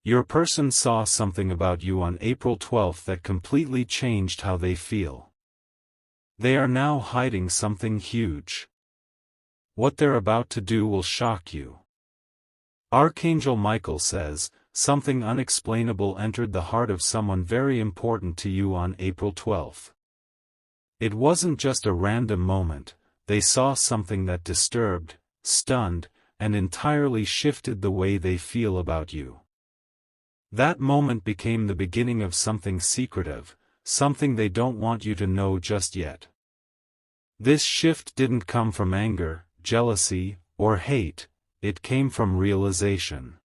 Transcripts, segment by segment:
Your person saw something about you on April 12 that completely changed how they feel. They are now hiding something huge. What they're about to do will shock you. Archangel Michael says, something unexplainable entered the heart of someone very important to you on April 12. It wasn't just a random moment, they saw something that disturbed, stunned, and entirely shifted the way they feel about you. That moment became the beginning of something secretive, something they don't want you to know just yet. This shift didn't come from anger, jealousy, or hate, it came from realization.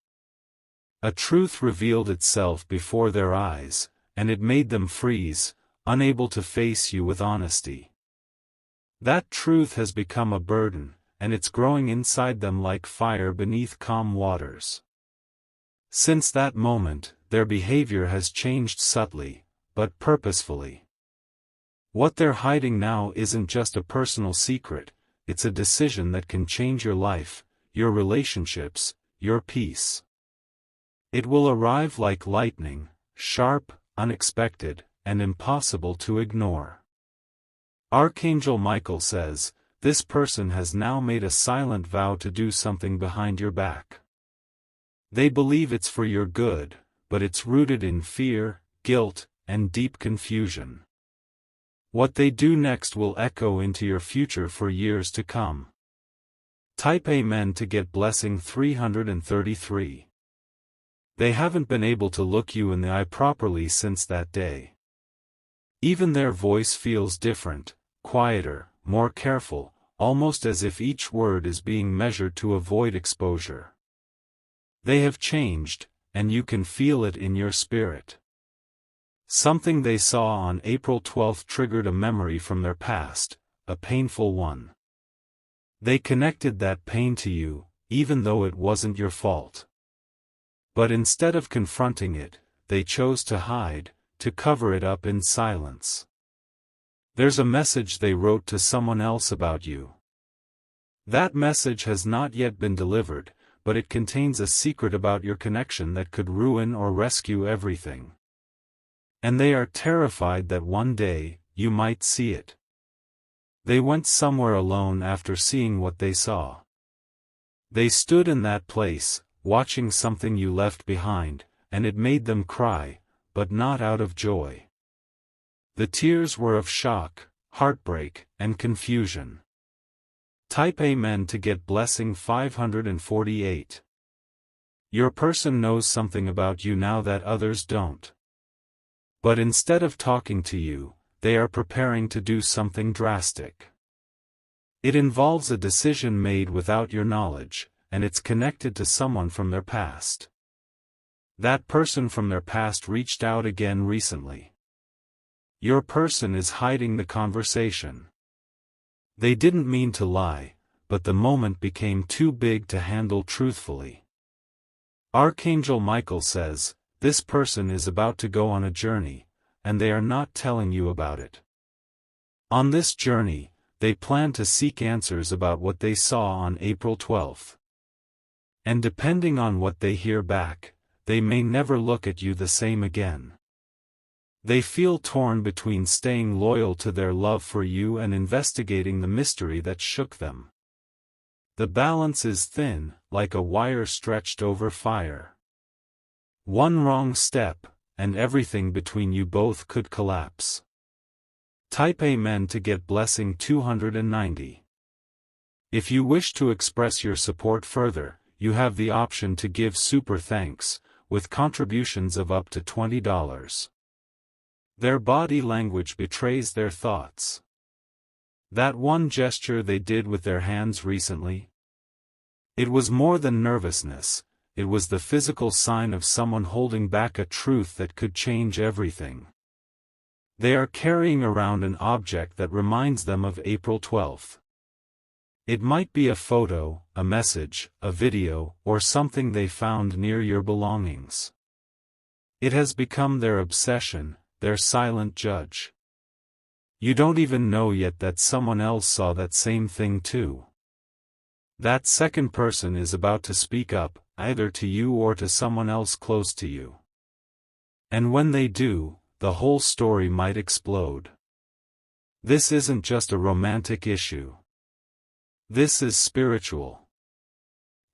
A truth revealed itself before their eyes, and it made them freeze, unable to face you with honesty. That truth has become a burden, and it's growing inside them like fire beneath calm waters. Since that moment, their behavior has changed subtly, but purposefully. What they're hiding now isn't just a personal secret, it's a decision that can change your life, your relationships, your peace. It will arrive like lightning, sharp, unexpected, and impossible to ignore. Archangel Michael says, this person has now made a silent vow to do something behind your back. They believe it's for your good, but it's rooted in fear, guilt, and deep confusion. What they do next will echo into your future for years to come. Type Amen to get blessing 333. They haven't been able to look you in the eye properly since that day. Even their voice feels different, quieter, more careful, almost as if each word is being measured to avoid exposure. They have changed, and you can feel it in your spirit. Something they saw on April 12 triggered a memory from their past, a painful one. They connected that pain to you, even though it wasn't your fault. But instead of confronting it, they chose to hide, to cover it up in silence. There's a message they wrote to someone else about you. That message has not yet been delivered, but it contains a secret about your connection that could ruin or rescue everything. And they are terrified that one day, you might see it. They went somewhere alone after seeing what they saw. They stood in that place, watching something you left behind, and it made them cry, but not out of joy. The tears were of shock, heartbreak, and confusion. Type Amen to get blessing 548. Your person knows something about you now that others don't. But instead of talking to you, they are preparing to do something drastic. It involves a decision made without your knowledge, and it's connected to someone from their past. That person from their past reached out again recently. Your person is hiding the conversation. They didn't mean to lie, but the moment became too big to handle truthfully. Archangel Michael says, this person is about to go on a journey, and they are not telling you about it. On this journey, they plan to seek answers about what they saw on April 12. And depending on what they hear back, they may never look at you the same again. They feel torn between staying loyal to their love for you and investigating the mystery that shook them. The balance is thin, like a wire stretched over fire. One wrong step, and everything between you both could collapse. Type Amen to get blessing 290. If you wish to express your support further, you have the option to give super thanks, with contributions of up to $20. Their body language betrays their thoughts. That one gesture they did with their hands recently? It was more than nervousness, it was the physical sign of someone holding back a truth that could change everything. They are carrying around an object that reminds them of April 12. It might be a photo, a message, a video, or something they found near your belongings. It has become their obsession, their silent judge. You don't even know yet that someone else saw that same thing too. That second person is about to speak up, either to you or to someone else close to you. And when they do, the whole story might explode. This isn't just a romantic issue. This is spiritual.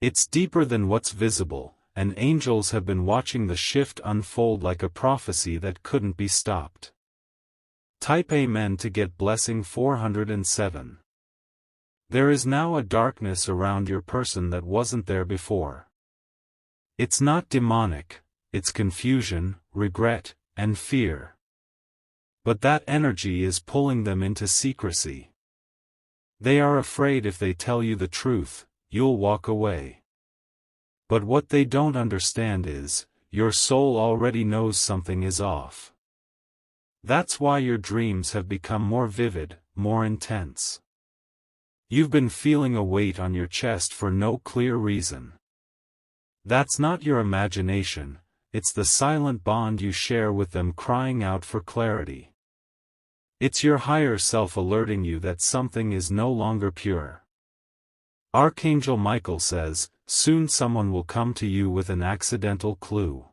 It's deeper than what's visible, and angels have been watching the shift unfold like a prophecy that couldn't be stopped. Type Amen to get blessing 407. There is now a darkness around your person that wasn't there before. It's not demonic, it's confusion, regret, and fear. But that energy is pulling them into secrecy. They are afraid if they tell you the truth, you'll walk away. But what they don't understand is, your soul already knows something is off. That's why your dreams have become more vivid, more intense. You've been feeling a weight on your chest for no clear reason. That's not your imagination, it's the silent bond you share with them crying out for clarity. It's your higher self alerting you that something is no longer pure. Archangel Michael says, soon someone will come to you with an accidental clue.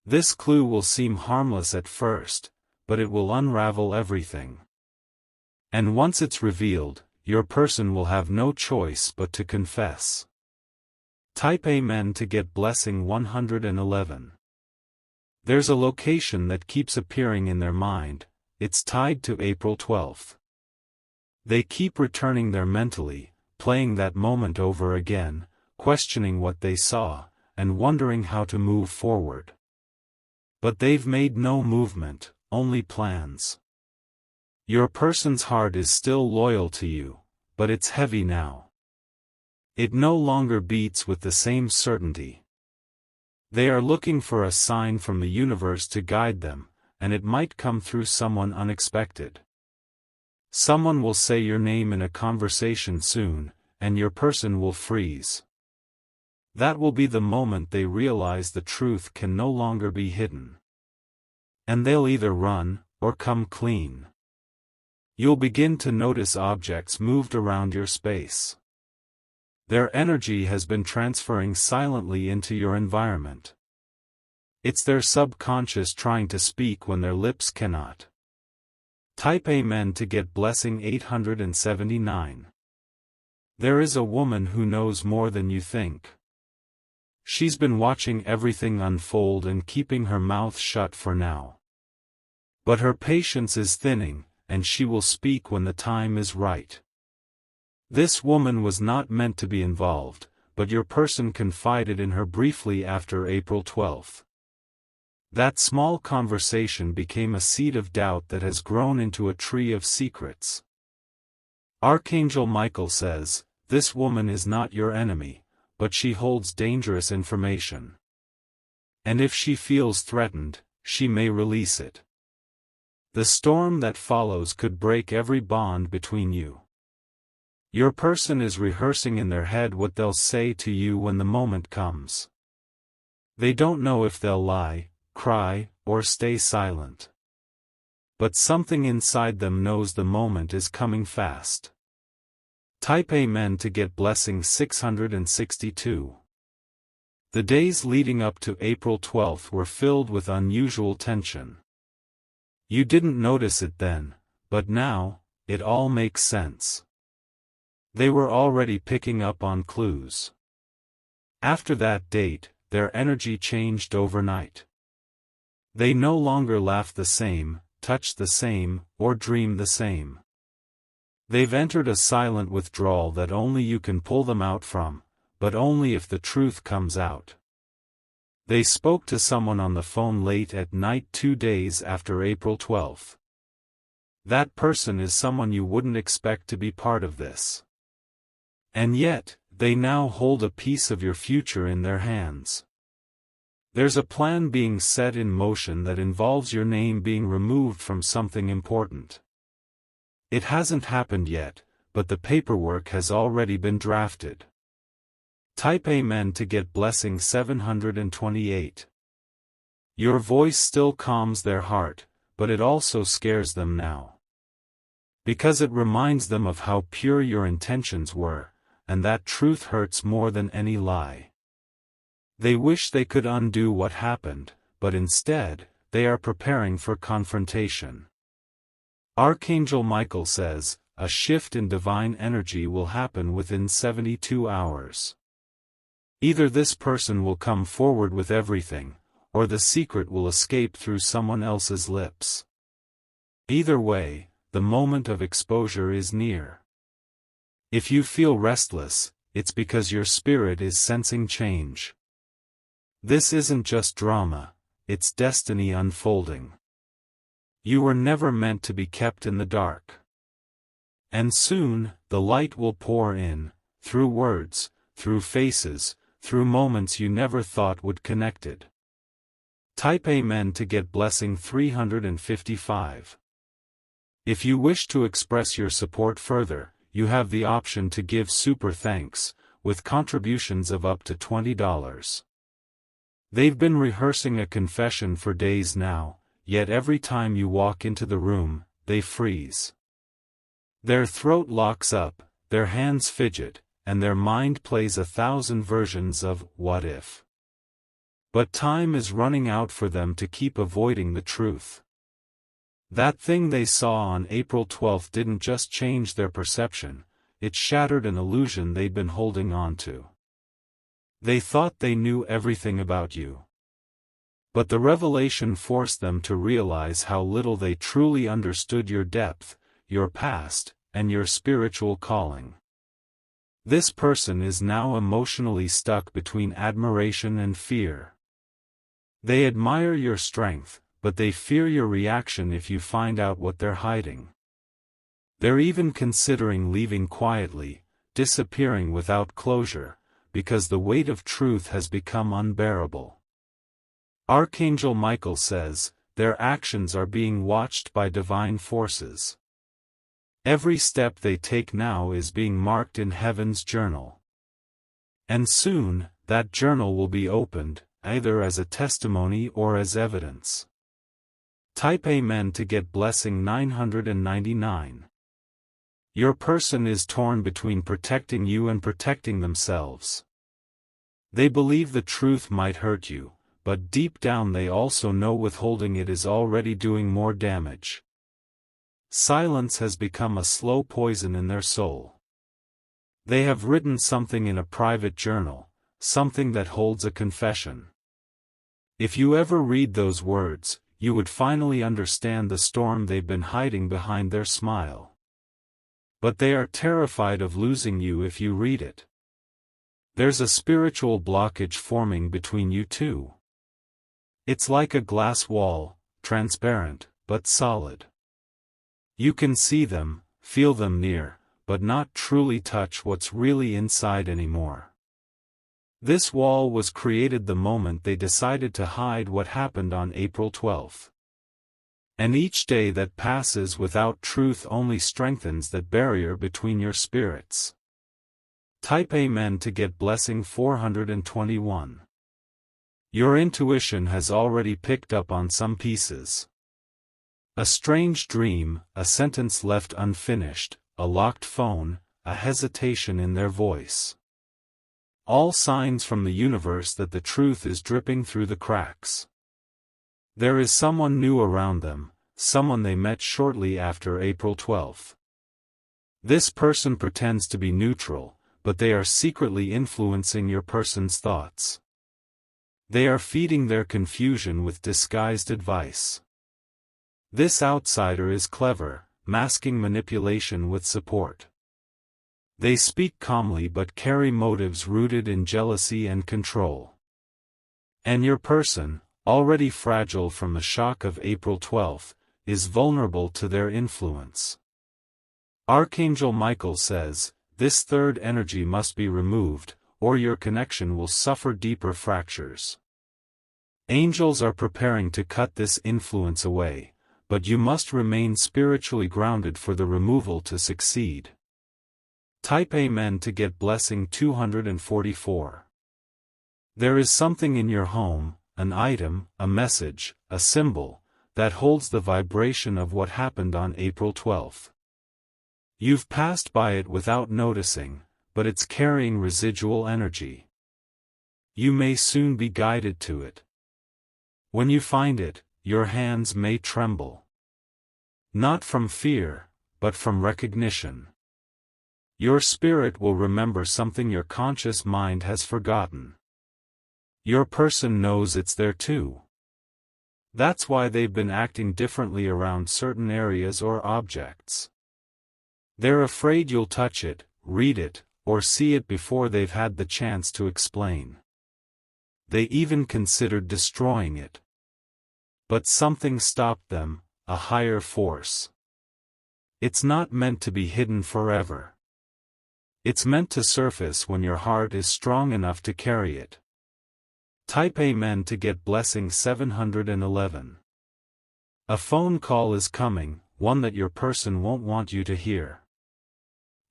This clue will seem harmless at first, but it will unravel everything. And once it's revealed, your person will have no choice but to confess. Type Amen to get blessing 111. There's a location that keeps appearing in their mind. It's tied to April 12th. They keep returning there mentally, playing that moment over again, questioning what they saw, and wondering how to move forward. But they've made no movement, only plans. Your person's heart is still loyal to you, but it's heavy now. It no longer beats with the same certainty. They are looking for a sign from the universe to guide them, and it might come through someone unexpected. Someone will say your name in a conversation soon, and your person will freeze. That will be the moment they realize the truth can no longer be hidden. And they'll either run, or come clean. You'll begin to notice objects moved around your space. Their energy has been transferring silently into your environment. It's their subconscious trying to speak when their lips cannot. Type Amen to get blessing 879. There is a woman who knows more than you think. She's been watching everything unfold and keeping her mouth shut for now. But her patience is thinning, and she will speak when the time is right. This woman was not meant to be involved, but your person confided in her briefly after April 12th. That small conversation became a seed of doubt that has grown into a tree of secrets. Archangel Michael says, this woman is not your enemy, but she holds dangerous information. And if she feels threatened, she may release it. The storm that follows could break every bond between you. Your person is rehearsing in their head what they'll say to you when the moment comes. They don't know if they'll lie, cry, or stay silent. But something inside them knows the moment is coming fast. Type Amen to get blessing 662. The days leading up to April 12th were filled with unusual tension. You didn't notice it then, but now, it all makes sense. They were already picking up on clues. After that date, their energy changed overnight. They no longer laugh the same, touch the same, or dream the same. They've entered a silent withdrawal that only you can pull them out from, but only if the truth comes out. They spoke to someone on the phone late at night 2 days after April 12th. That person is someone you wouldn't expect to be part of this. And yet, they now hold a piece of your future in their hands. There's a plan being set in motion that involves your name being removed from something important. It hasn't happened yet, but the paperwork has already been drafted. Type Amen to get blessing 728. Your voice still calms their heart, but it also scares them now. Because it reminds them of how pure your intentions were, and that truth hurts more than any lie. They wish they could undo what happened, but instead, they are preparing for confrontation. Archangel Michael says, a shift in divine energy will happen within 72 hours. Either this person will come forward with everything, or the secret will escape through someone else's lips. Either way, the moment of exposure is near. If you feel restless, it's because your spirit is sensing change. This isn't just drama, it's destiny unfolding. You were never meant to be kept in the dark. And soon, the light will pour in, through words, through faces, through moments you never thought would connected. Type Amen to get blessing 355. If you wish to express your support further, you have the option to give super thanks, with contributions of up to $20. They've been rehearsing a confession for days now, yet every time you walk into the room, they freeze. Their throat locks up, their hands fidget, and their mind plays 1,000 versions of what if. But time is running out for them to keep avoiding the truth. That thing they saw on April 12 didn't just change their perception, it shattered an illusion they'd been holding on to. They thought they knew everything about you. But the revelation forced them to realize how little they truly understood your depth, your past, and your spiritual calling. This person is now emotionally stuck between admiration and fear. They admire your strength, but they fear your reaction if you find out what they're hiding. They're even considering leaving quietly, disappearing without closure, because the weight of truth has become unbearable. Archangel Michael says, their actions are being watched by divine forces. Every step they take now is being marked in heaven's journal. And soon, that journal will be opened, either as a testimony or as evidence. Type Amen to get blessing 999. Your person is torn between protecting you and protecting themselves. They believe the truth might hurt you, but deep down they also know withholding it is already doing more damage. Silence has become a slow poison in their soul. They have written something in a private journal, something that holds a confession. If you ever read those words, you would finally understand the storm they've been hiding behind their smile. But they are terrified of losing you if you read it. There's a spiritual blockage forming between you two. It's like a glass wall, transparent, but solid. You can see them, feel them near, but not truly touch what's really inside anymore. This wall was created the moment they decided to hide what happened on April 12. And each day that passes without truth only strengthens that barrier between your spirits. Type Amen to get blessing 421. Your intuition has already picked up on some pieces. A strange dream, a sentence left unfinished, a locked phone, a hesitation in their voice. All signs from the universe that the truth is dripping through the cracks. There is someone new around them, someone they met shortly after April 12. This person pretends to be neutral, but they are secretly influencing your person's thoughts. They are feeding their confusion with disguised advice. This outsider is clever, masking manipulation with support. They speak calmly but carry motives rooted in jealousy and control. And your person, already fragile from the shock of April 12, is vulnerable to their influence. Archangel Michael says, this third energy must be removed, or your connection will suffer deeper fractures. Angels are preparing to cut this influence away, but you must remain spiritually grounded for the removal to succeed. Type Amen to get blessing 244. There is something in your home, an item, a message, a symbol, that holds the vibration of what happened on April 12. You've passed by it without noticing, but it's carrying residual energy. You may soon be guided to it. When you find it, your hands may tremble. Not from fear, but from recognition. Your spirit will remember something your conscious mind has forgotten. Your person knows it's there too. That's why they've been acting differently around certain areas or objects. They're afraid you'll touch it, read it, or see it before they've had the chance to explain. They even considered destroying it. But something stopped them, a higher force. It's not meant to be hidden forever. It's meant to surface when your heart is strong enough to carry it. Type Amen to get blessing 711. A phone call is coming, one that your person won't want you to hear.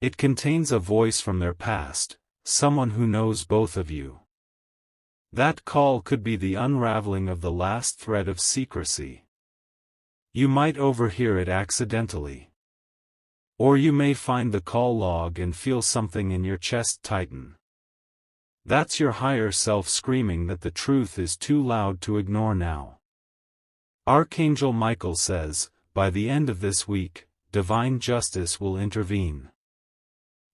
It contains a voice from their past, someone who knows both of you. That call could be the unraveling of the last thread of secrecy. You might overhear it accidentally. Or you may find the call log and feel something in your chest tighten. That's your higher self screaming that the truth is too loud to ignore now. Archangel Michael says, by the end of this week, divine justice will intervene.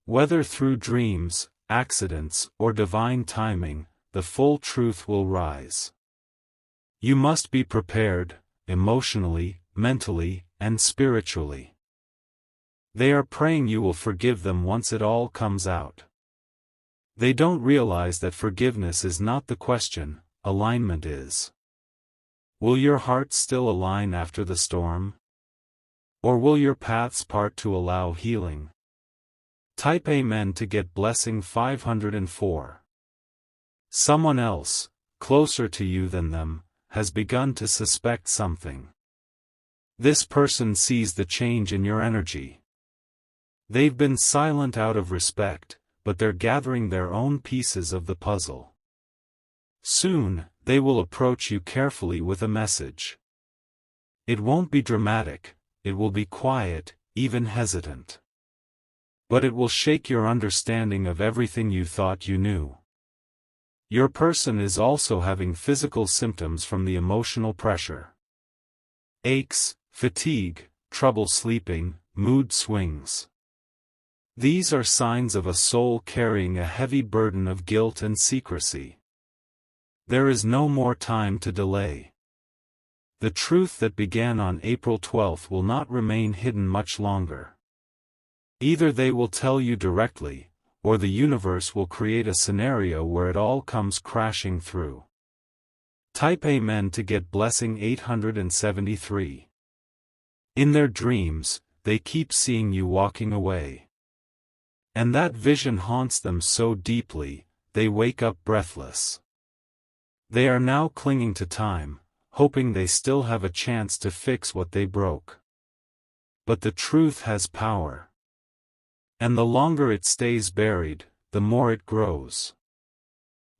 Whether through dreams, accidents, or divine timing, the full truth will rise. You must be prepared, emotionally, mentally, and spiritually. They are praying you will forgive them once it all comes out. They don't realize that forgiveness is not the question, alignment is. Will your heart still align after the storm? Or will your paths part to allow healing? Type Amen to get blessing 504. Someone else, closer to you than them, has begun to suspect something. This person sees the change in your energy. They've been silent out of respect, but they're gathering their own pieces of the puzzle. Soon, they will approach you carefully with a message. It won't be dramatic, it will be quiet, even hesitant. But it will shake your understanding of everything you thought you knew. Your person is also having physical symptoms from the emotional pressure. Aches, fatigue, trouble sleeping, mood swings. These are signs of a soul carrying a heavy burden of guilt and secrecy. There is no more time to delay. The truth that began on April 12 will not remain hidden much longer. Either they will tell you directly, or the universe will create a scenario where it all comes crashing through. Type Amen to get blessing 873. In their dreams, they keep seeing you walking away. And that vision haunts them so deeply, they wake up breathless. They are now clinging to time, hoping they still have a chance to fix what they broke. But the truth has power. And the longer it stays buried, the more it grows.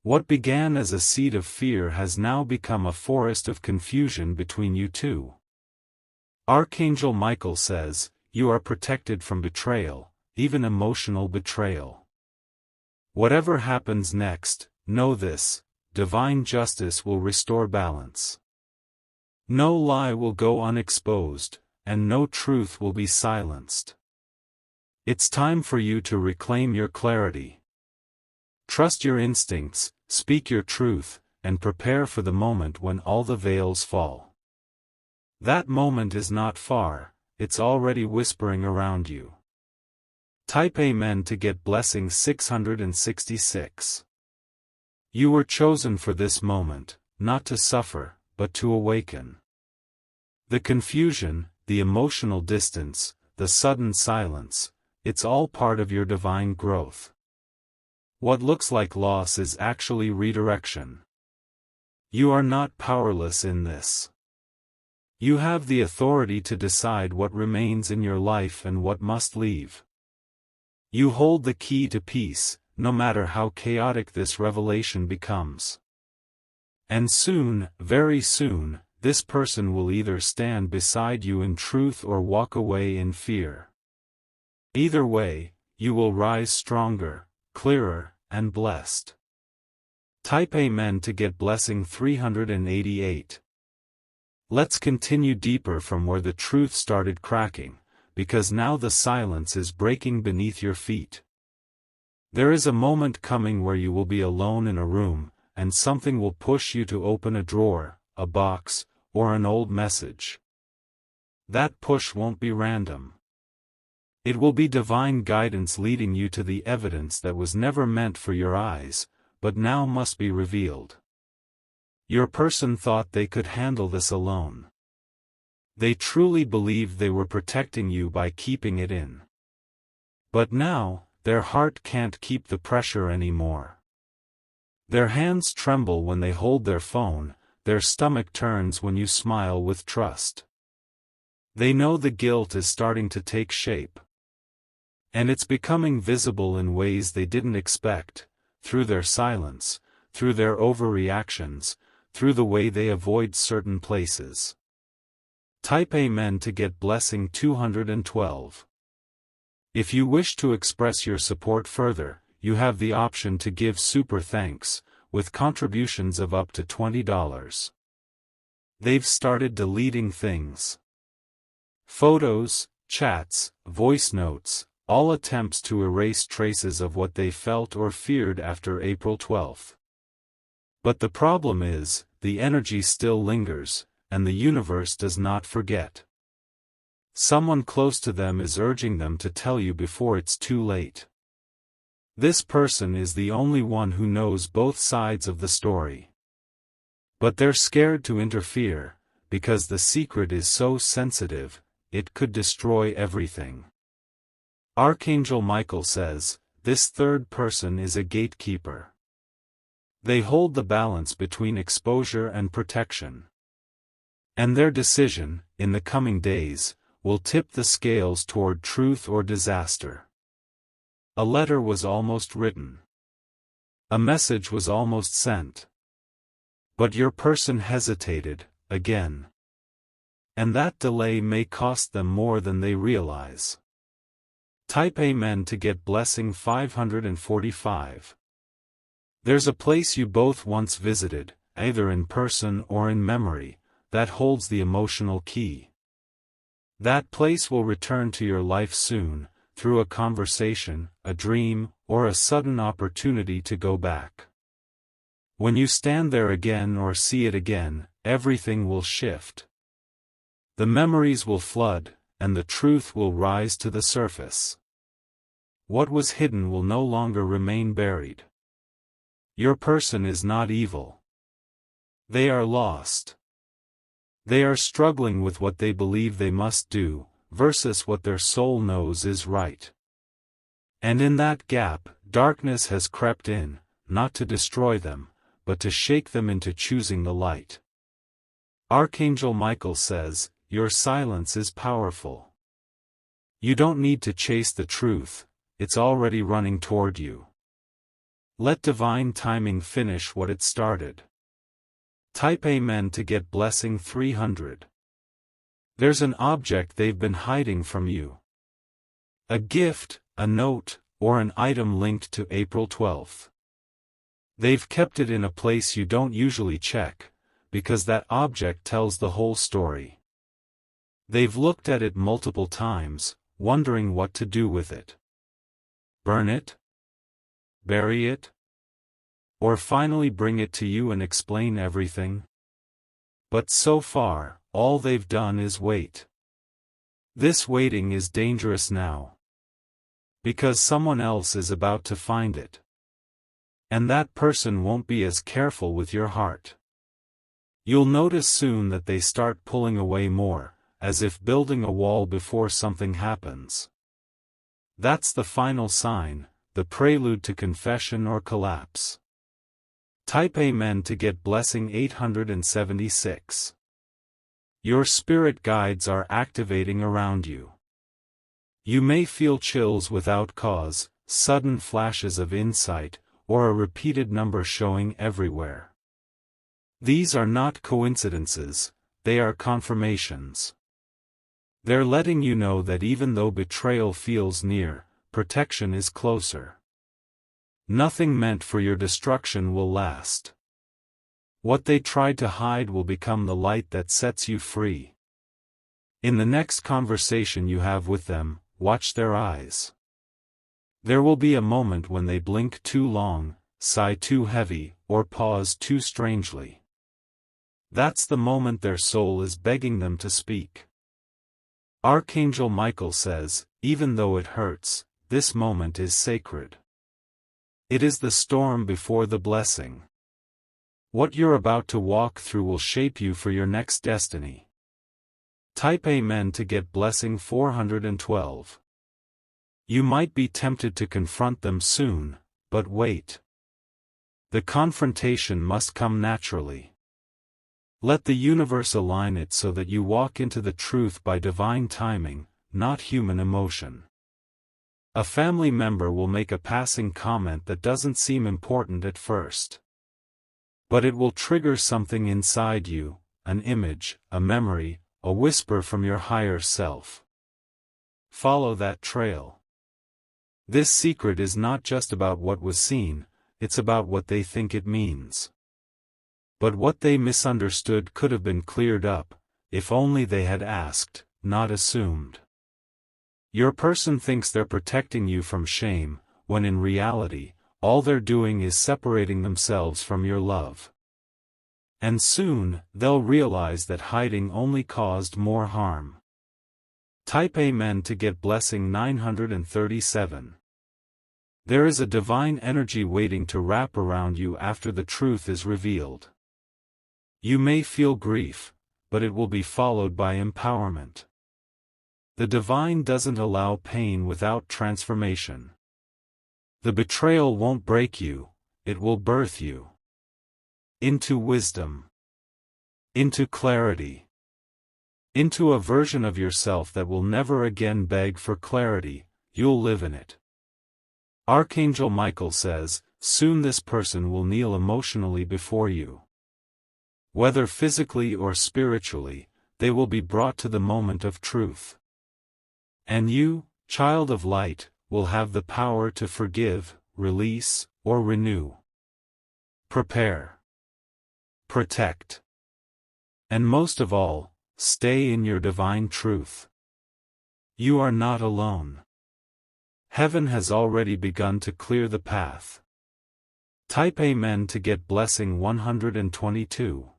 What began as a seed of fear has now become a forest of confusion between you two. Archangel Michael says, you are protected from betrayal, even emotional betrayal. Whatever happens next, know this, divine justice will restore balance. No lie will go unexposed, and no truth will be silenced. It's time for you to reclaim your clarity. Trust your instincts, speak your truth, and prepare for the moment when all the veils fall. That moment is not far, it's already whispering around you. Type Amen to get blessing 666. You were chosen for this moment, not to suffer, but to awaken. The confusion, the emotional distance, the sudden silence, it's all part of your divine growth. What looks like loss is actually redirection. You are not powerless in this. You have the authority to decide what remains in your life and what must leave. You hold the key to peace, no matter how chaotic this revelation becomes. And soon, very soon, this person will either stand beside you in truth or walk away in fear. Either way, you will rise stronger, clearer, and blessed. Type Amen to get blessing 388. Let's continue deeper from where the truth started cracking, because now the silence is breaking beneath your feet. There is a moment coming where you will be alone in a room, and something will push you to open a drawer, a box, or an old message. That push won't be random. It will be divine guidance leading you to the evidence that was never meant for your eyes, but now must be revealed. Your person thought they could handle this alone. They truly believed they were protecting you by keeping it in. But now, their heart can't keep the pressure anymore. Their hands tremble when they hold their phone, their stomach turns when you smile with trust. They know the guilt is starting to take shape. And it's becoming visible in ways they didn't expect, through their silence, through their overreactions, through the way they avoid certain places. Type Amen to get blessing 212. If you wish to express your support further, you have the option to give super thanks, with contributions of up to $20. They've started deleting things. Photos, chats, voice notes, all attempts to erase traces of what they felt or feared after April 12. But the problem is, the energy still lingers, and the universe does not forget. Someone close to them is urging them to tell you before it's too late. This person is the only one who knows both sides of the story. But they're scared to interfere, because the secret is so sensitive, it could destroy everything. Archangel Michael says, this third person is a gatekeeper. They hold the balance between exposure and protection. And their decision, in the coming days, will tip the scales toward truth or disaster. A letter was almost written. A message was almost sent. But your person hesitated, again. And that delay may cost them more than they realize. Type Amen to get blessing 545. There's a place you both once visited, either in person or in memory, that holds the emotional key. That place will return to your life soon, through a conversation, a dream, or a sudden opportunity to go back. When you stand there again or see it again, everything will shift. The memories will flood, and the truth will rise to the surface. What was hidden will no longer remain buried. Your person is not evil. They are lost. They are struggling with what they believe they must do, versus what their soul knows is right. And in that gap, darkness has crept in, not to destroy them, but to shake them into choosing the light. Archangel Michael says, your silence is powerful. You don't need to chase the truth, it's already running toward you. Let divine timing finish what it started. Type Amen to get blessing 300. There's an object they've been hiding from you. A gift, a note, or an item linked to April 12th. They've kept it in a place you don't usually check, because that object tells the whole story. They've looked at it multiple times, wondering what to do with it. Burn it? Bury it? Or finally bring it to you and explain everything? But so far, all they've done is wait. This waiting is dangerous now. Because someone else is about to find it. And that person won't be as careful with your heart. You'll notice soon that they start pulling away more, as if building a wall before something happens. That's the final sign, the prelude to confession or collapse. Type Amen to get blessing 876. Your spirit guides are activating around you. You may feel chills without cause, sudden flashes of insight, or a repeated number showing everywhere. These are not coincidences, they are confirmations. They're letting you know that even though betrayal feels near, protection is closer. Nothing meant for your destruction will last. What they tried to hide will become the light that sets you free. In the next conversation you have with them, watch their eyes. There will be a moment when they blink too long, sigh too heavy, or pause too strangely. That's the moment their soul is begging them to speak. Archangel Michael says, even though it hurts, this moment is sacred. It is the storm before the blessing. What you're about to walk through will shape you for your next destiny. Type Amen to get blessing 412. You might be tempted to confront them soon, but wait. The confrontation must come naturally. Let the universe align it so that you walk into the truth by divine timing, not human emotion. A family member will make a passing comment that doesn't seem important at first. But it will trigger something inside you, an image, a memory, a whisper from your higher self. Follow that trail. This secret is not just about what was seen, it's about what they think it means. But what they misunderstood could have been cleared up, if only they had asked, not assumed. Your person thinks they're protecting you from shame, when in reality, all they're doing is separating themselves from your love. And soon, they'll realize that hiding only caused more harm. Type Amen to get blessing 937. There is a divine energy waiting to wrap around you after the truth is revealed. You may feel grief, but it will be followed by empowerment. The divine doesn't allow pain without transformation. The betrayal won't break you, it will birth you. Into wisdom. Into clarity. Into a version of yourself that will never again beg for clarity, you'll live in it. Archangel Michael says, soon this person will kneel emotionally before you. Whether physically or spiritually, they will be brought to the moment of truth. And you, child of light, will have the power to forgive, release, or renew. Prepare. Protect. And most of all, stay in your divine truth. You are not alone. Heaven has already begun to clear the path. Type Amen to get blessing 122.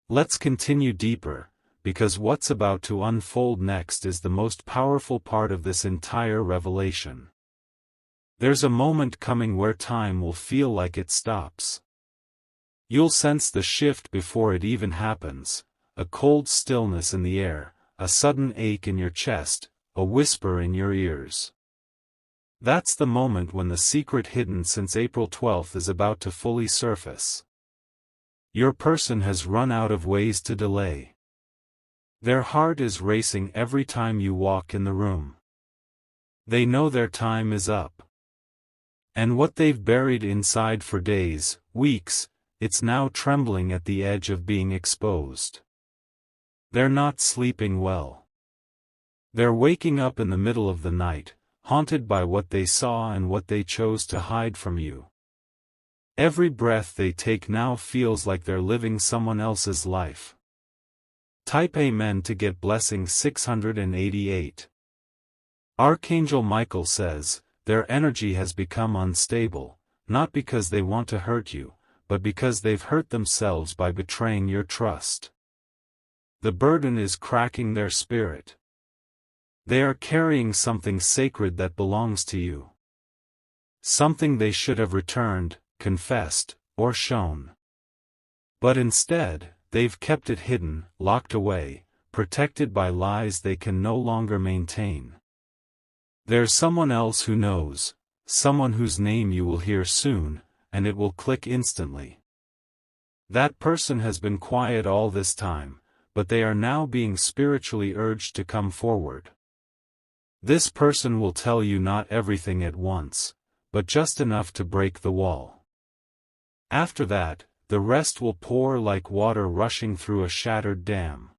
Let's continue deeper, because what's about to unfold next is the most powerful part of this entire revelation. There's a moment coming where time will feel like it stops. You'll sense the shift before it even happens, a cold stillness in the air, a sudden ache in your chest, a whisper in your ears. That's the moment when the secret hidden since April 12th is about to fully surface. Your person has run out of ways to delay. Their heart is racing every time you walk in the room. They know their time is up. And what they've buried inside for days, weeks, it's now trembling at the edge of being exposed. They're not sleeping well. They're waking up in the middle of the night, haunted by what they saw and what they chose to hide from you. Every breath they take now feels like they're living someone else's life. Type Amen to get blessing 688. Archangel Michael says, their energy has become unstable, not because they want to hurt you, but because they've hurt themselves by betraying your trust. The burden is cracking their spirit. They are carrying something sacred that belongs to you. Something they should have returned, confessed, or shown. But instead, they've kept it hidden, locked away, protected by lies they can no longer maintain. There's someone else who knows, someone whose name you will hear soon, and it will click instantly. That person has been quiet all this time, but they are now being spiritually urged to come forward. This person will tell you not everything at once, but just enough to break the wall. After that, the rest will pour like water rushing through a shattered dam.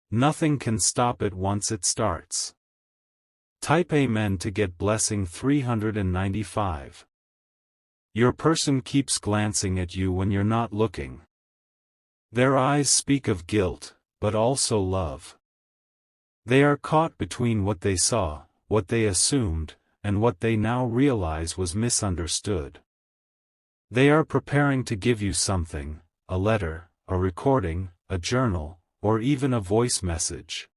Nothing can stop it once it starts. Type Amen to get blessing 395. Your person keeps glancing at you when you're not looking. Their eyes speak of guilt, but also love. They are caught between what they saw, what they assumed, and what they now realize was misunderstood. They are preparing to give you something, a letter, a recording, a journal, or even a voice message.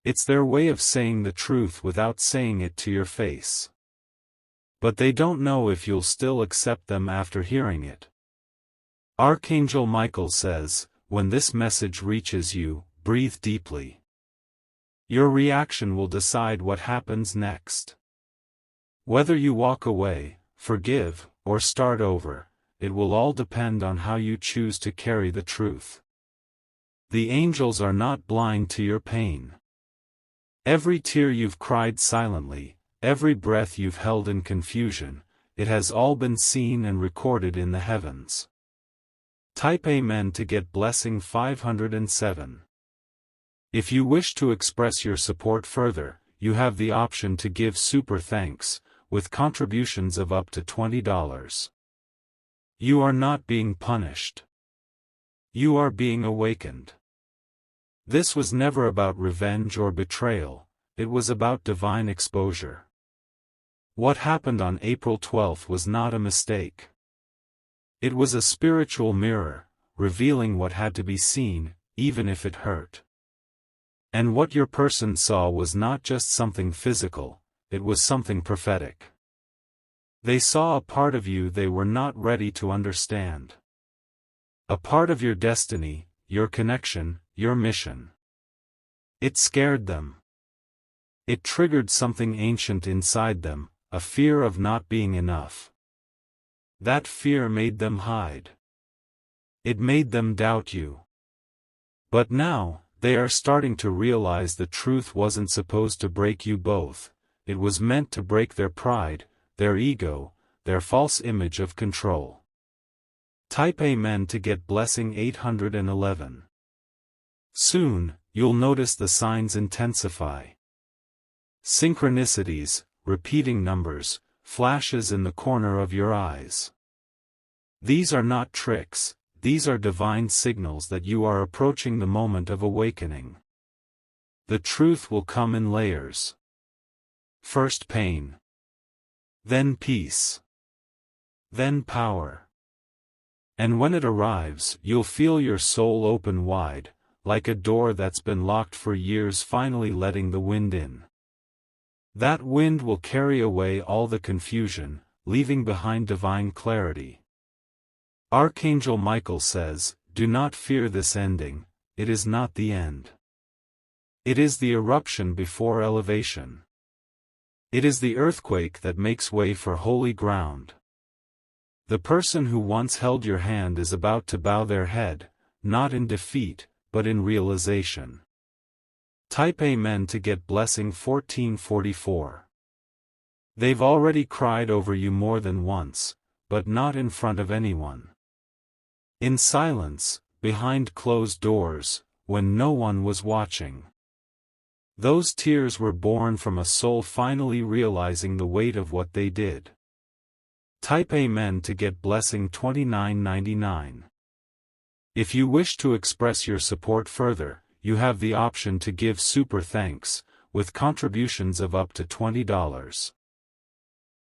It's their way of saying the truth without saying it to your face. But they don't know if you'll still accept them after hearing it. Archangel Michael says, when this message reaches you, breathe deeply. Your reaction will decide what happens next. Whether you walk away, forgive, or start over, it will all depend on how you choose to carry the truth. The angels are not blind to your pain. Every tear you've cried silently, every breath you've held in confusion, it has all been seen and recorded in the heavens. Type Amen to get blessing 507. If you wish to express your support further, you have the option to give super thanks, with contributions of up to $20. You are not being punished. You are being awakened. This was never about revenge or betrayal, it was about divine exposure. What happened on April 12 was not a mistake. It was a spiritual mirror, revealing what had to be seen, even if it hurt. And what your person saw was not just something physical, it was something prophetic. They saw a part of you they were not ready to understand. A part of your destiny, your connection, your mission. It scared them. It triggered something ancient inside them, a fear of not being enough. That fear made them hide. It made them doubt you. But now, they are starting to realize the truth wasn't supposed to break you both, it was meant to break their pride, their ego, their false image of control. Type Amen to get blessing 811. Soon, you'll notice the signs intensify. Synchronicities, repeating numbers, flashes in the corner of your eyes. These are not tricks, these are divine signals that you are approaching the moment of awakening. The truth will come in layers. First pain. Then peace. Then power. And when it arrives, you'll feel your soul open wide, like a door that's been locked for years finally letting the wind in. That wind will carry away all the confusion, leaving behind divine clarity. Archangel Michael says, do not fear this ending, it is not the end. It is the eruption before elevation. It is the earthquake that makes way for holy ground. The person who once held your hand is about to bow their head, not in defeat, but in realization. Type Amen to get blessing 1444. They've already cried over you more than once, but not in front of anyone. In silence, behind closed doors, when no one was watching. Those tears were born from a soul finally realizing the weight of what they did. Type Amen to get blessing 2999. If you wish to express your support further, you have the option to give super thanks, with contributions of up to $20.